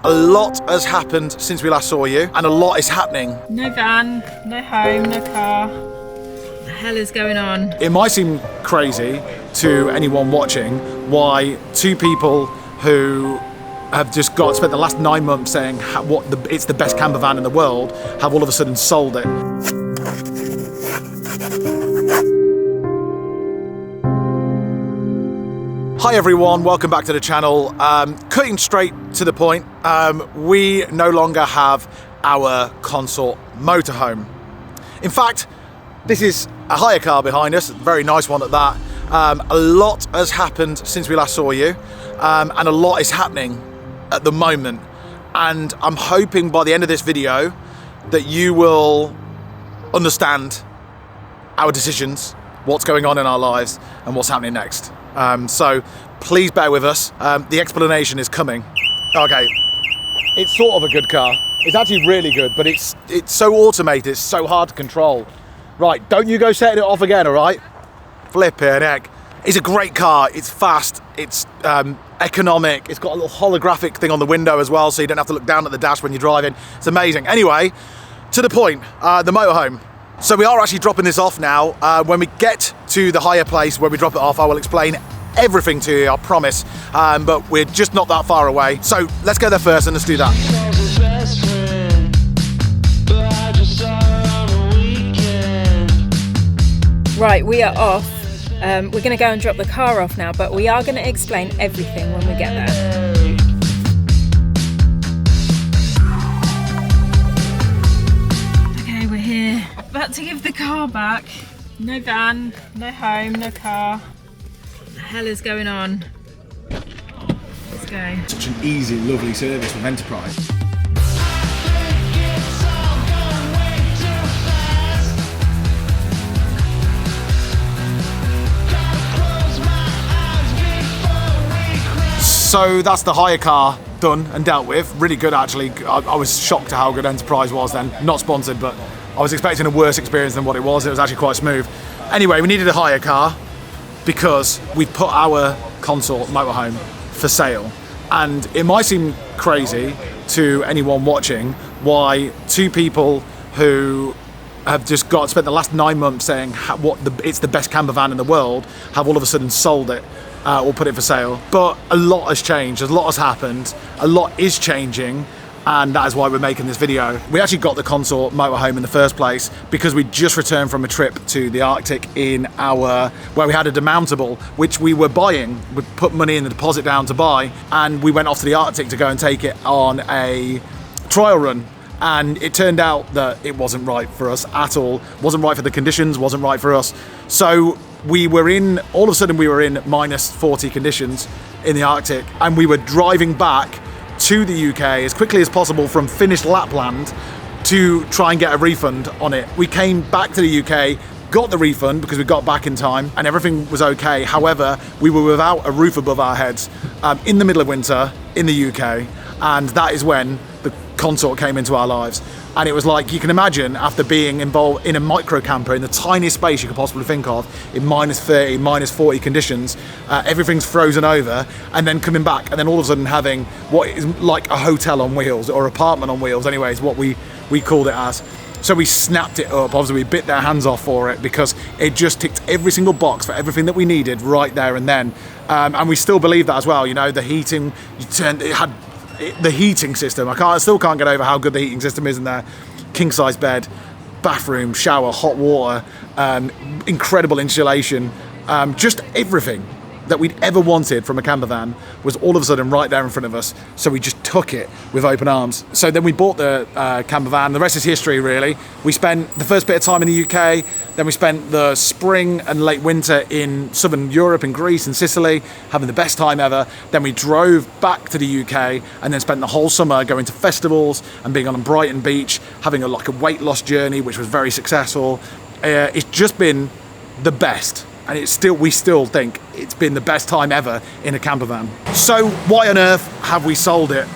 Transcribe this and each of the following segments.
A lot has happened since we last saw you, and a lot is happening. No van, no home, no car. What the hell is going on? It might seem crazy to anyone watching why two people who have just spent the last 9 months saying it's the best camper van in the world have all of a sudden sold it. Hi everyone, welcome back to the channel. Cutting straight to the point, we no longer have our Consort motorhome. In fact, this is a hire car behind us, a very nice one at that. A lot has happened since we last saw you, and a lot is happening at the moment. And I'm hoping by the end of this video that you will understand our decisions, what's going on in our lives, and what's happening next. So please bear with us. The explanation is coming. Okay, it's sort of a good car. It's actually really good, but it's so automated, it's so hard to control. Right, don't you go setting it off again, all right? Flippin' heck. It's a great car, it's fast, it's economic, it's got a little holographic thing on the window as well, so you don't have to look down at the dash when you're driving. It's amazing. Anyway, to the point, the motorhome. So we are actually dropping this off now. When we get to the hire place where we drop it off, I will explain everything to you, I promise. But we're just not that far away. So let's go there first and let's do that. Right, we are off. We're going to go and drop the car off now, but we are going to explain everything when we get there. Okay, we're here. About to give the car back. No van, no home, no car. What the hell is going on? Let's go. Such an easy, lovely service with Enterprise. So that's the hire car done and dealt with. Really good actually. I was shocked at how good Enterprise was then. Not sponsored, but I was expecting a worse experience than what it was. It was actually quite smooth. Anyway, we needed a hire car because we put our Consort motorhome for sale. And it might seem crazy to anyone watching why two people who have just spent the last 9 months saying it's the best camper van in the world have all of a sudden sold it. Or put it for sale. But a lot has changed, a lot has happened, a lot is changing, and that is why we're making this video. We actually got the Consort motorhome in the first place because we just returned from a trip to the Arctic where we had a demountable, which we were buying. We put money in the deposit down to buy, and we went off to the Arctic to go and take it on a trial run. And it turned out that it wasn't right for us at all. Wasn't right for the conditions, wasn't right for us. So all of a sudden we were in minus 40 conditions in the Arctic, and we were driving back to the UK as quickly as possible from Finnish Lapland to try and get a refund on it. We came back to the UK, got the refund because we got back in time and everything was okay. However, we were without a roof above our heads in the middle of winter in the UK, and that is when the Consort came into our lives. And it was like, you can imagine, after being involved in a micro camper in the tiniest space you could possibly think of, in minus 30, minus 40 conditions, everything's frozen over, and then coming back, and then all of a sudden having what is like a hotel on wheels, or apartment on wheels anyway, is what we called it as. So we snapped it up. Obviously we bit their hands off for it because it just ticked every single box for everything that we needed right there and then. And we still believe that as well, you know, the heating, it had the heating system. I still can't get over how good the heating system is in there. King size bed, bathroom, shower, hot water, incredible insulation, just everything that we'd ever wanted from a camper van was all of a sudden right there in front of us. So we just took it with open arms. So then we bought the camper van. The rest is history, really. We spent the first bit of time in the UK, then we spent the spring and late winter in southern Europe, in Greece and Sicily, having the best time ever. Then we drove back to the UK and then spent the whole summer going to festivals and being on Brighton Beach, having a weight loss journey, which was very successful. It's just been the best. And we still think it's been the best time ever in a camper van. So why on earth have we sold it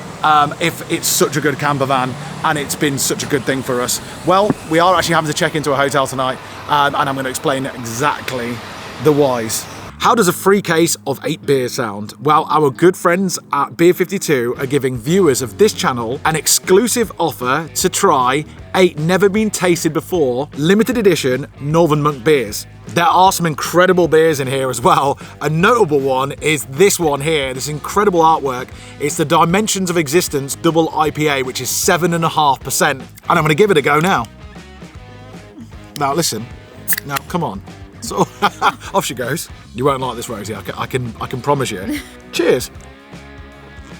if it's such a good camper van and it's been such a good thing for us? Well, we are actually having to check into a hotel tonight, and I'm going to explain exactly the whys. How does a free case of 8 beers sound? Well, our good friends at Beer 52 are giving viewers of this channel an exclusive offer to try 8 never been tasted before limited edition Northern Monk beers. There are some incredible beers in here as well. A notable one is this one here, this incredible artwork. It's the Dimensions of Existence Double IPA, which is 7.5%. And I'm gonna give it a go now. Now listen, now come on. So off she goes. You won't like this, Rosie, I can promise you. Cheers.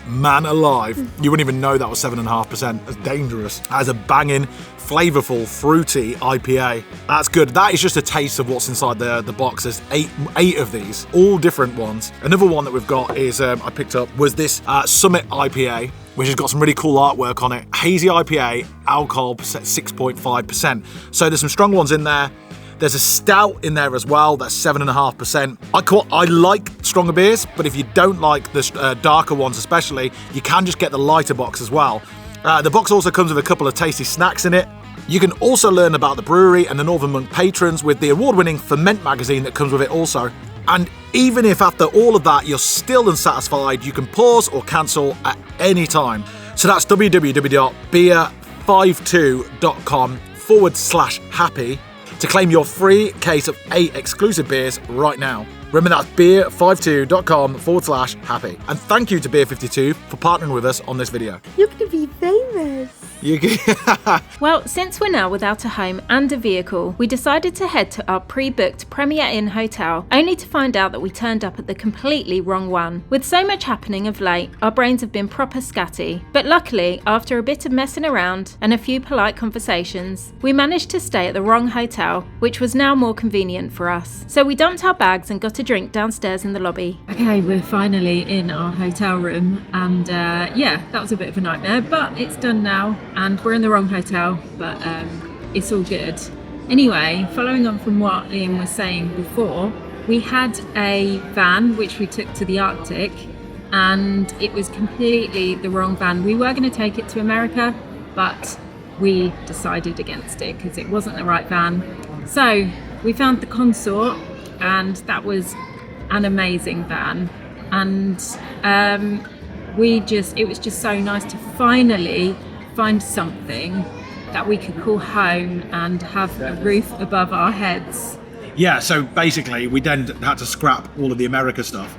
Man alive. You wouldn't even know that was 7.5%. That's dangerous. That is a banging, flavourful, fruity IPA. That's good. That is just a taste of what's inside the box. There's eight of these, all different ones. Another one that we've got is, I picked up, was this Summit IPA, which has got some really cool artwork on it. Hazy IPA, alcohol 6.5%. So there's some strong ones in there. There's a stout in there as well, that's 7.5%. I like stronger beers, but if you don't like the darker ones especially, you can just get the lighter box as well. The box also comes with a couple of tasty snacks in it. You can also learn about the brewery and the Northern Monk patrons with the award-winning Ferment magazine that comes with it also. And even if after all of that you're still unsatisfied, you can pause or cancel at any time. So that's www.beer52.com/happy to claim your free case of 8 exclusive beers right now. Remember, that's beer52.com/happy. And thank you to Beer 52 for partnering with us on this video. You're going to be famous. Well, since we're now without a home and a vehicle, we decided to head to our pre-booked Premier Inn hotel, only to find out that we turned up at the completely wrong one. With so much happening of late, our brains have been proper scatty. But luckily, after a bit of messing around and a few polite conversations, we managed to stay at the wrong hotel, which was now more convenient for us. So we dumped our bags and got a drink downstairs in the lobby. Okay, we're finally in our hotel room, and yeah, that was a bit of a nightmare, but it's done now. And we're in the wrong hotel, but it's all good. Anyway, following on from what Ian was saying before, we had a van which we took to the Arctic, and it was completely the wrong van. We were going to take it to America, but we decided against it because it wasn't the right van. So we found the Consort, and that was an amazing van. And it was just so nice to finally find something that we could call home and have a roof above our heads. Yeah, so basically we then had to scrap all of the America stuff.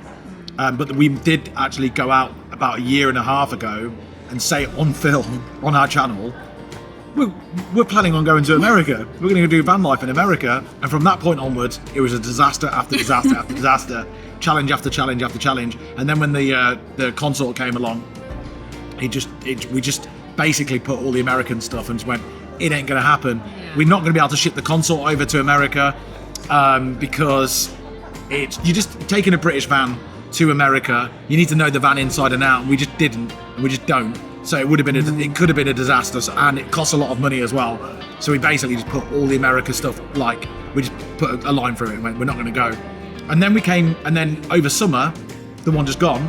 But we did actually go out about a year and a half ago and say on film on our channel, we're planning on going to America. We're going to do van life in America. And from that point onwards, it was a disaster after disaster after disaster, challenge after challenge after challenge. And then when the Consort came along, we just basically put all the American stuff and just went, it ain't gonna happen. Yeah. We're not gonna be able to ship the Consort over to America because you're just taking a British van to America. You need to know the van inside and out, and we just didn't, and we just don't. So it could have been a disaster, and it costs a lot of money as well. So we basically just put all the America stuff, we just put a line through it and went, we're not gonna go. And then over summer, the one just gone,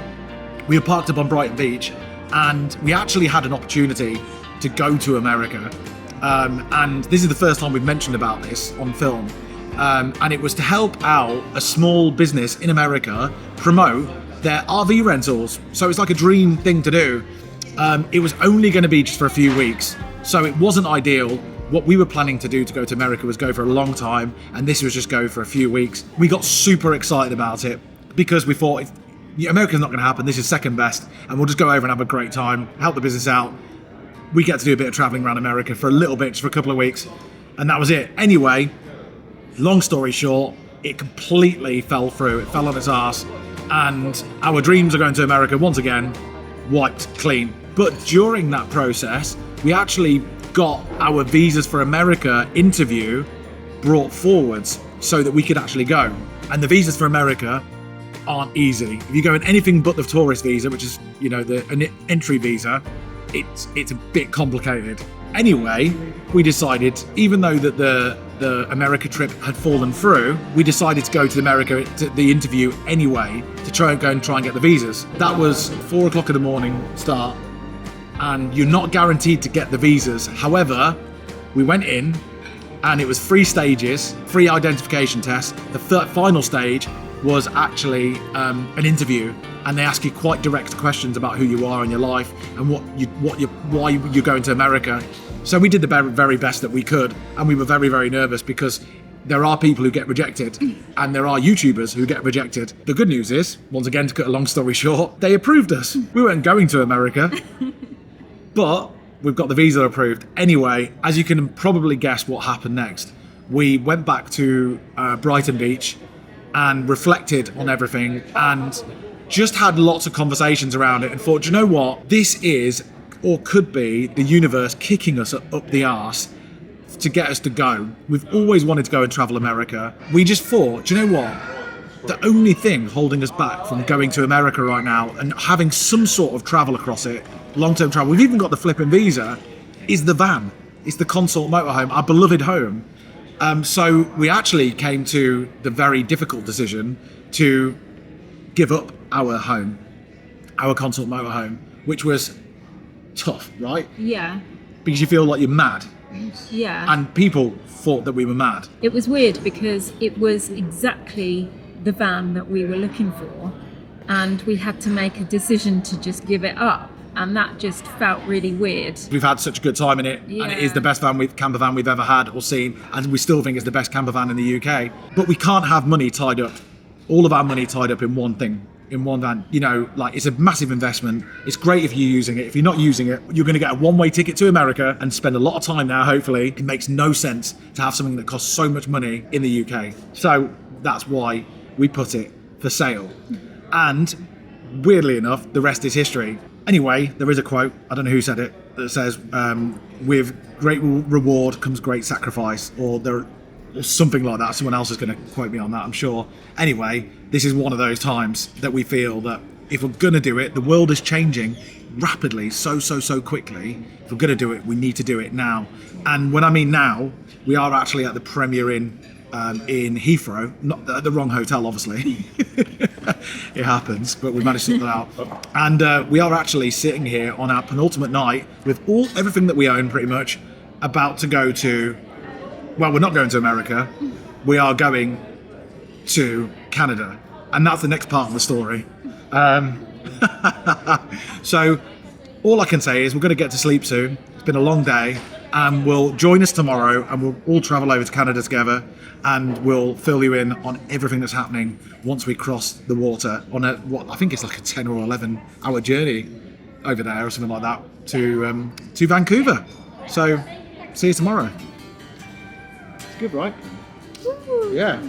we were parked up on Brighton Beach, and we actually had an opportunity to go to America, and this is the first time we've mentioned about this on film, and it was to help out a small business in America promote their RV rentals. So it's like a dream thing to do. It was only going to be just for a few weeks, so it wasn't ideal. What we were planning to do to go to America was go for a long time, and this was just go for a few weeks. We got super excited about it because we thought, America's not going to happen, this is second best, and we'll just go over and have a great time, help the business out. We get to do a bit of traveling around America for a little bit, just for a couple of weeks, and that was it. Anyway, long story short, it completely fell through. It fell on its arse, and our dreams of going to America once again wiped clean. But during that process, we actually got our visas for America interview brought forwards so that we could actually go. And the visas for America aren't easy. If you go in anything but the tourist visa, which is, an entry visa, it's a bit complicated. Anyway, we decided, even though that the America trip had fallen through, we decided to go to America to the interview anyway to try and get the visas. That was 4 o'clock in the morning start, and you're not guaranteed to get the visas. However, we went in, and it was 3 stages, 3 identification tests. The final stage was actually an interview, and they ask you quite direct questions about who you are in your life and why you're going to America. So we did the very best that we could, and we were very, very nervous because there are people who get rejected and there are YouTubers who get rejected. The good news is, once again, to cut a long story short, they approved us. We weren't going to America, but we've got the visa approved. Anyway, as you can probably guess what happened next, we went back to Brighton Beach and reflected on everything and just had lots of conversations around it and thought, do you know what? This is, or could be, the universe kicking us up the arse to get us to go. We've always wanted to go and travel America. We just thought, do you know what? The only thing holding us back from going to America right now and having some sort of travel across it, long-term travel, we've even got the flipping visa, is the van. It's the Consort Motorhome, our beloved home. So we actually came to the very difficult decision to give up our home, our Consort Motorhome, which was tough, right? Yeah. Because you feel like you're mad. Yeah. And people thought that we were mad. It was weird because it was exactly the van that we were looking for, and we had to make a decision to just give it up, and that just felt really weird. We've had such a good time in it, and it is the best camper van we've ever had or seen, and we still think it's the best camper van in the UK. But we can't have money tied up, all of our money tied up in one thing, in one van. You know, like, it's a massive investment. It's great if you're using it. If you're not using it, you're going to get a one-way ticket to America and spend a lot of time there, hopefully. It makes no sense to have something that costs so much money in the UK. So that's why we put it for sale. And weirdly enough, the rest is history. Anyway, there is a quote, I don't know who said it, that says, with great reward comes great sacrifice, or something like that. Someone else is going to quote me on that, I'm sure. Anyway, this is one of those times that we feel that if we're going to do it, the world is changing rapidly, so quickly. If we're going to do it, we need to do it now. And when I mean now, we are actually at the Premier Inn in Heathrow, not the wrong hotel, obviously. It happens, but we managed to sort that out. And we are actually sitting here on our penultimate night with everything that we own, pretty much, about to go to. Well, we're not going to America. We are going to Canada, and that's the next part of the story. So all I can say is we're going to get to sleep soon. It's been a long day, and we'll join us tomorrow, and we'll all travel over to Canada together, and we'll fill you in on everything that's happening once we cross the water on what I think it's like a 10 or 11 hour journey over there or something like that to Vancouver. So see you tomorrow. Good, right? Yeah.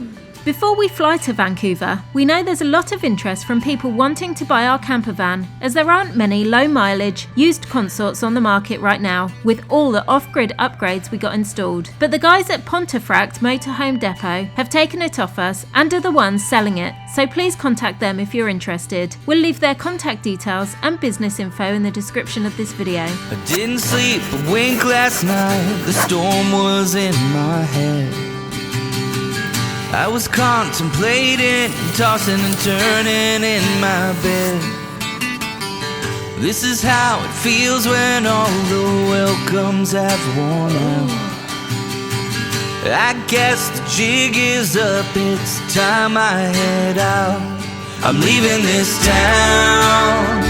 Before we fly to Vancouver, we know there's a lot of interest from people wanting to buy our camper van, as there aren't many low mileage, used Consorts on the market right now, with all the off-grid upgrades we got installed. But the guys at Pontefract Motorhome Depot have taken it off us and are the ones selling it, so please contact them if you're interested. We'll leave their contact details and business info in the description of this video. I didn't sleep a wink last night, the storm was in my head. I was contemplating, tossing and turning in my bed. This is how it feels when all the welcomes have worn out. I guess the jig is up, it's time I head out. I'm leaving this town,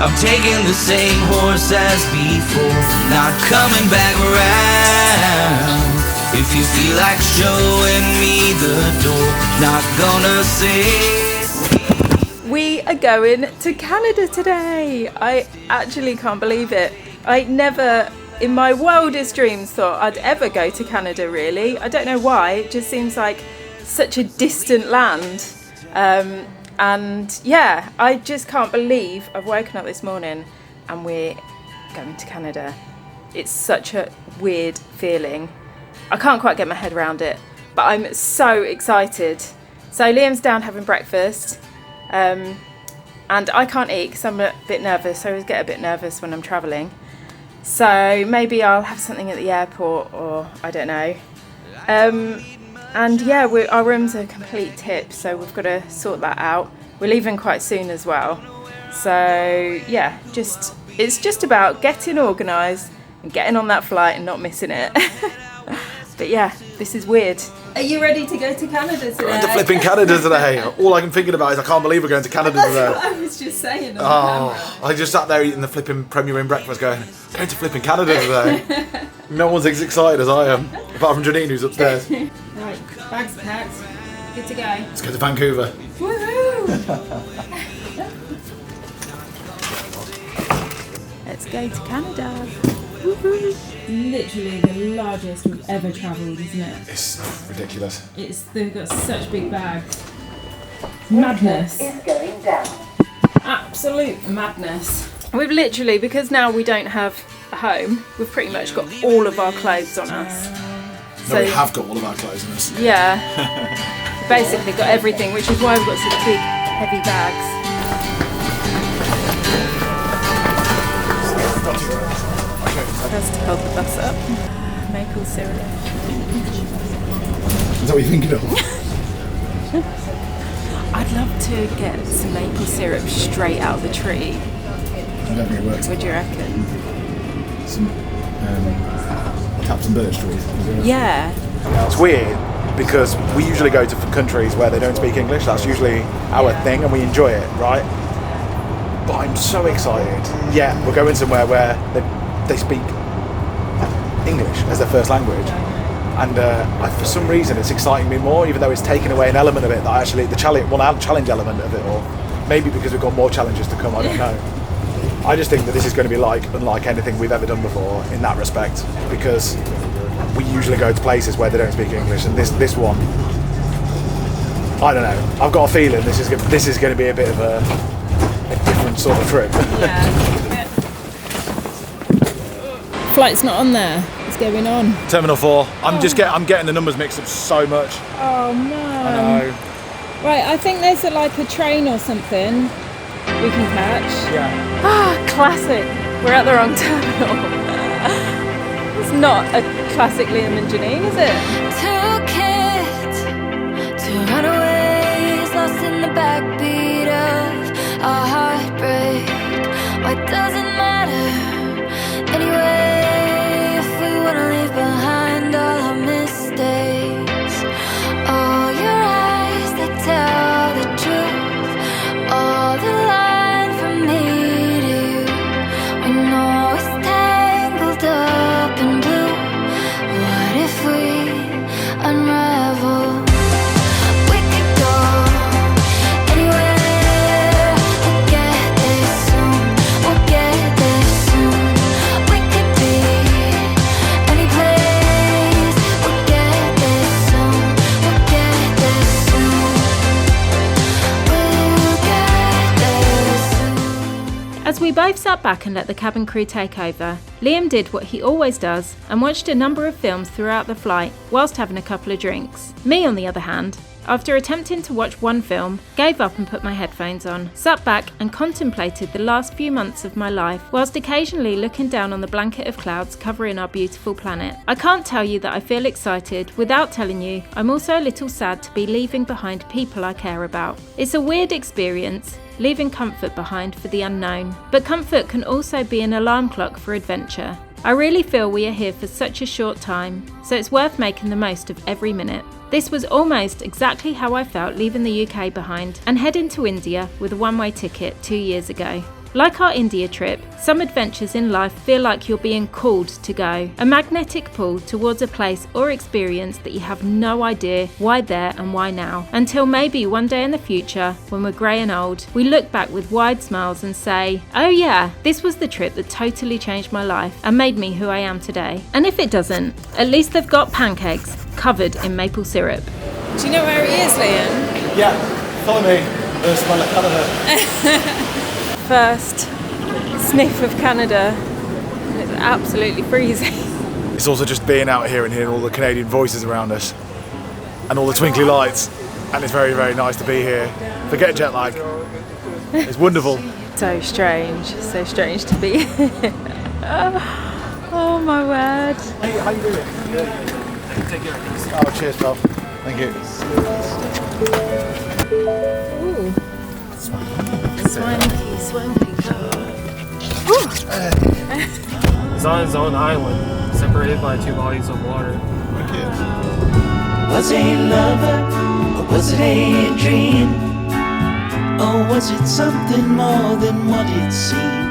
I'm taking the same horse as before, not coming back around. If you feel like showing me the door, not gonna say. We are going to Canada today. I actually can't believe it. I never, in my wildest dreams, thought I'd ever go to Canada, really. I don't know why, it just seems like such a distant land. And yeah, I just can't believe I've woken up this morning and we're going to Canada. It's such a weird feeling. I can't quite get my head around it, but I'm so excited. So Liam's down having breakfast, and I can't eat because I'm a bit nervous. I always get a bit nervous when I'm travelling. So maybe I'll have something at the airport, or I don't know. And yeah, our room's a complete tip, so we've got to sort that out. We're leaving quite soon as well. So yeah, it's just about getting organised and getting on that flight and not missing it. But yeah, this is weird. Are you ready to go to Canada today? Going to flipping Canada today. All I'm thinking about is I can't believe we're going to Canada That's today. what I was just saying on the camera. I just sat there eating the flipping Premier Inn breakfast going to flipping Canada today. No one's as excited as I am, apart from Janine who's upstairs. Right, bags packed. Good to go. Let's go to Vancouver. Woohoo! Let's go to Canada. Woohoo! Literally the largest we've ever travelled, isn't it? It's ridiculous. They've got such big bags. Madness. Is going down. Absolute madness. We've literally, because now we don't have a home, we've pretty much got all of our clothes on us. No, we have got all of our clothes in us. Yeah. Basically got everything, which is why we've got such big, heavy bags. Has to hold the bus up. Maple syrup. Is that what you're thinking of? I'd love to get some maple syrup straight out of the tree. I don't think it works. What do you reckon? Some taps and birch trees. Yeah. It's weird because we usually go to countries where they don't speak English. That's usually our thing and we enjoy it, right? But I'm so excited. Yeah, we're going somewhere where they speak English as their first language. And for some reason it's exciting me more, even though it's taken away an element of it that actually, the challenge element of it, or maybe because we've got more challenges to come, I don't know. I just think that this is going to be unlike anything we've ever done before in that respect, because we usually go to places where they don't speak English, and this one, I don't know. I've got a feeling this is going to be a bit of a different sort of trip. Yeah. Flight's not on there. It's going on. Terminal 4. I'm getting the numbers mixed up so much. Oh no. I know. Right, I think there's a train or something we can catch. Yeah. Ah, classic. We're at the wrong terminal. It's not a classic Liam and Janine, is it? Two kids, two runaways, lost in the backbeat of a heartbreak. Why does it matter anyway if we wanna leave behind all our mistakes? Oh, your eyes, they tell the truth. All the line from me to you, we know it's tangled up in blue. What if we unravel? We could go anywhere. We'll get there soon. We'll get there soon. We could be any place. We'll get there soon. We'll get there soon. We'll get there soon. As we both sat back and let the cabin crew take over, Liam did what he always does and watched a number of films throughout the flight whilst having a couple of drinks. Me, on the other hand, after attempting to watch one film, gave up and put my headphones on, sat back and contemplated the last few months of my life whilst occasionally looking down on the blanket of clouds covering our beautiful planet. I can't tell you that I feel excited without telling you I'm also a little sad to be leaving behind people I care about. It's a weird experience, leaving comfort behind for the unknown, but comfort can also be an alarm clock for adventure. I really feel we are here for such a short time, so it's worth making the most of every minute. This was almost exactly how I felt leaving the UK behind and heading to India with a one-way ticket 2 years ago. Like our India trip, some adventures in life feel like you're being called to go, a magnetic pull towards a place or experience that you have no idea why there and why now, until maybe one day in the future, when we're grey and old, we look back with wide smiles and say, oh yeah, this was the trip that totally changed my life and made me who I am today. And if it doesn't, at least they've got pancakes covered in maple syrup. Do you know where he is, Liam? Yeah, follow me. The smell of Canada. First sniff of Canada. It's absolutely freezing. It's also just being out here and hearing all the Canadian voices around us and all the twinkly lights, and it's very, very nice to be here. Forget jet lag. It's wonderful. So strange to be here. Oh my word. Hey, how you doing? Take care. Oh, cheers, pal. Thank you. Ooh. Swanky car. It's on its own island, separated by 2 bodies of water. Thank you. Was it love or was it a dream? Or was it something more than what it seemed?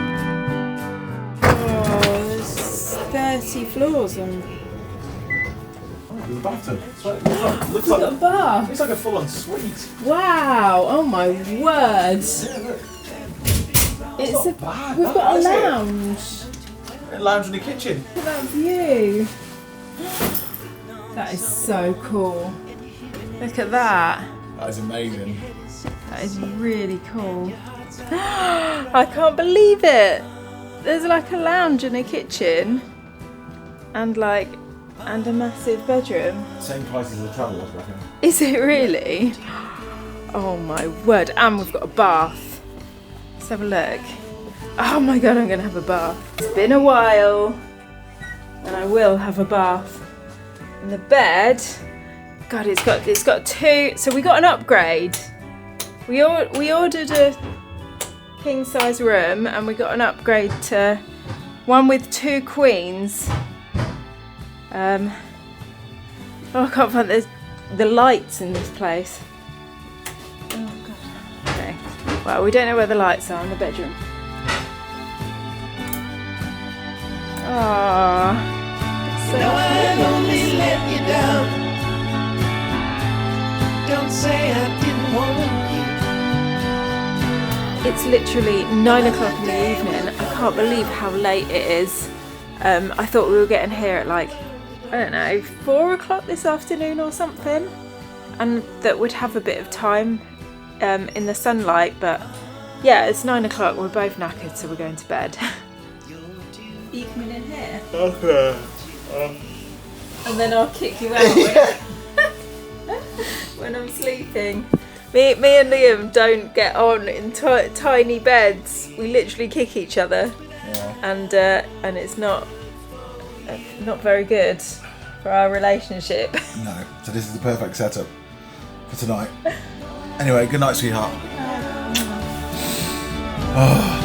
Oh, there's 30 floors and The bathtub. we've got a bar. Looks like a full-on suite. Wow! Oh my word! It's a, bad, we've got a is it? lounge. A lounge in the kitchen. Look at that view. That is so cool. Look at that. That is amazing. That is really cool. I can't believe it. There's like a lounge and a kitchen, and a massive bedroom. Same price as the travel was, I reckon. Is it really? Oh my word! And we've got a bath. Let's have a look. Oh my god! I'm gonna have a bath. It's been a while, and I will have a bath. And the bed. God, it's got two. So we got an upgrade. We ordered a king size room, and we got an upgrade to one with 2 queens. Oh, I can't find the lights in this place. Oh god. Okay. Well, we don't know where the lights are in the bedroom. Ah. So No, I'd only let you down. Don't say I didn't want it's literally 9 o'clock in the evening. I can't believe how late it is. I thought we were getting here at like, I don't know, 4 o'clock this afternoon or something. And that would have a bit of time in the sunlight, but yeah, it's 9 o'clock. We're both knackered, so we're going to bed. You coming in here? Okay. And then I'll kick you out when I'm sleeping. Me and Liam don't get on in tiny beds. We literally kick each other, and it's not very good for our relationship. No. So this is the perfect setup for tonight. Anyway, good night, sweetheart. Oh.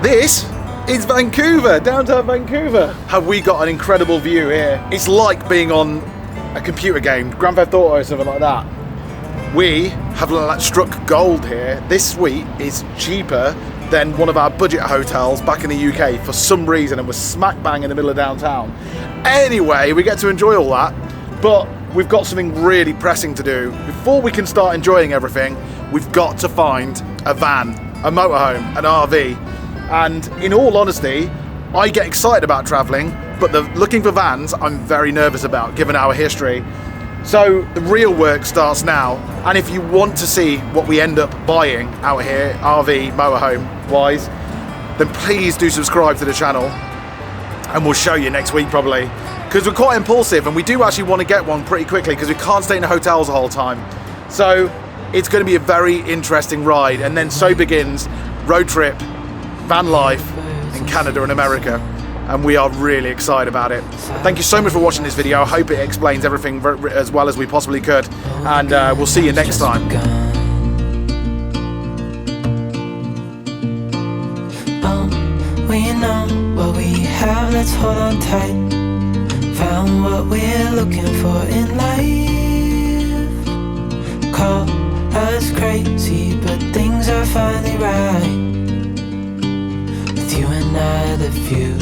This is Vancouver, downtown Vancouver. Have we got an incredible view here? It's like being on a computer game, Grand Theft Auto or something like that. We have struck gold here. This suite is cheaper than one of our budget hotels back in the UK for some reason, and we're smack bang in the middle of downtown. Anyway, we get to enjoy all that, but we've got something really pressing to do. Before we can start enjoying everything, we've got to find a van, a motorhome, an RV. And in all honesty, I get excited about traveling, but looking for vans I'm very nervous about, given our history. So the real work starts now, and if you want to see what we end up buying out here, RV, motorhome wise, then please do subscribe to the channel, and we'll show you next week probably, because we're quite impulsive and we do actually want to get one pretty quickly because we can't stay in the hotels the whole time. So it's going to be a very interesting ride, and then so begins road trip, van life in Canada and America, and we are really excited about it. Thank you so much for watching this video. I hope it explains everything as well as we possibly could, and we'll see you next time. We know what we have, let's hold on tight. Found what we're looking for in life. Call us crazy, but things are finally right. With you and I, the view